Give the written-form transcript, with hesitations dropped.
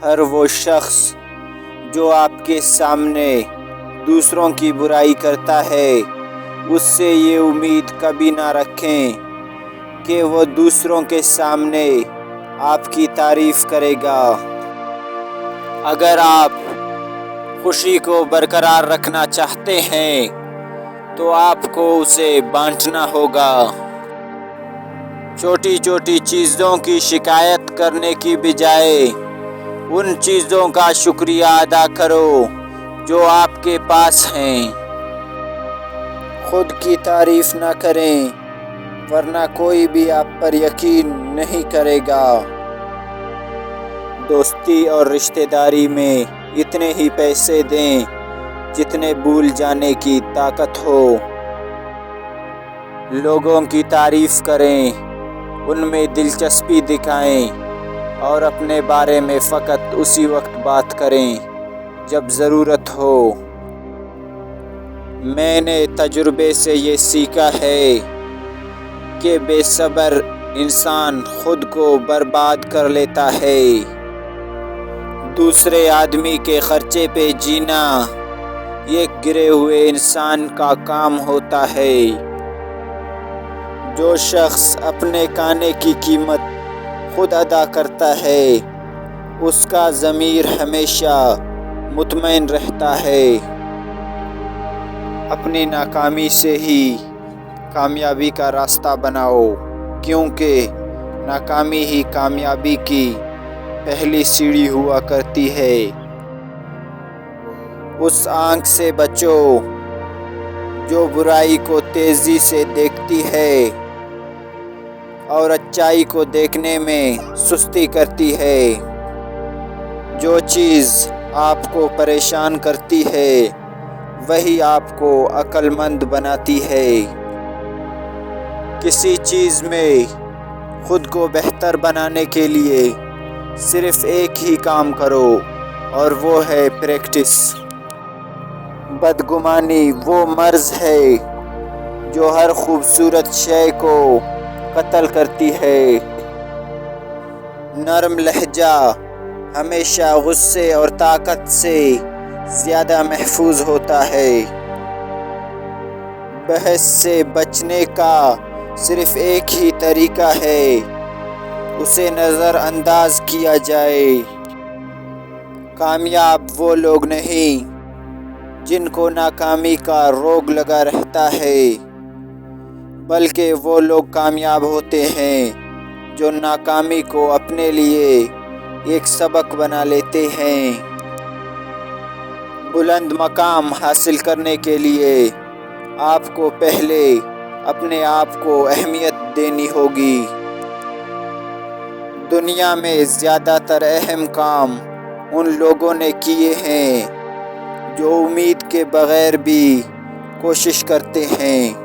ہر وہ شخص جو آپ کے سامنے دوسروں کی برائی کرتا ہے اس سے یہ امید کبھی نہ رکھیں کہ وہ دوسروں کے سامنے آپ کی تعریف کرے گا۔ اگر آپ خوشی کو برقرار رکھنا چاہتے ہیں تو آپ کو اسے بانٹنا ہوگا۔ چھوٹی چھوٹی چیزوں کی شکایت کرنے کی بجائے ان چیزوں کا شکریہ ادا کرو جو آپ کے پاس ہیں۔ خود کی تعریف نہ کریں ورنہ کوئی بھی آپ پر یقین نہیں کرے گا۔ دوستی اور رشتہ داری میں اتنے ہی پیسے دیں جتنے بھول جانے کی طاقت ہو۔ لوگوں کی تعریف کریں، ان میں دلچسپی دکھائیں اور اپنے بارے میں فقط اسی وقت بات کریں جب ضرورت ہو۔ میں نے تجربے سے یہ سیکھا ہے کہ بے صبر انسان خود کو برباد کر لیتا ہے۔ دوسرے آدمی کے خرچے پہ جینا ایک گرے ہوئے انسان کا کام ہوتا ہے۔ جو شخص اپنے کھانے کی قیمت خود ادا کرتا ہے اس کا ضمیر ہمیشہ مطمئن رہتا ہے۔ اپنی ناکامی سے ہی کامیابی کا راستہ بناؤ کیونکہ ناکامی ہی کامیابی کی پہلی سیڑھی ہوا کرتی ہے۔ اس آنکھ سے بچو جو برائی کو تیزی سے دیکھتی ہے اور اچائی کو دیکھنے میں سستی کرتی ہے۔ جو چیز آپ کو پریشان کرتی ہے وہی آپ کو عقل مند بناتی ہے۔ کسی چیز میں خود کو بہتر بنانے کے لیے صرف ایک ہی کام کرو اور وہ ہے پریکٹس۔ بدگمانی وہ مرض ہے جو ہر خوبصورت شے کو قتل کرتی ہے۔ نرم لہجہ ہمیشہ غصے اور طاقت سے زیادہ محفوظ ہوتا ہے۔ بحث سے بچنے کا صرف ایک ہی طریقہ ہے، اسے نظر انداز کیا جائے۔ کامیاب وہ لوگ نہیں جن کو ناکامی کا روگ لگا رہتا ہے بلکہ وہ لوگ کامیاب ہوتے ہیں جو ناکامی کو اپنے لیے ایک سبق بنا لیتے ہیں۔ بلند مقام حاصل کرنے کے لیے آپ کو پہلے اپنے آپ کو اہمیت دینی ہوگی۔ دنیا میں زیادہ تر اہم کام ان لوگوں نے کیے ہیں جو امید کے بغیر بھی کوشش کرتے ہیں۔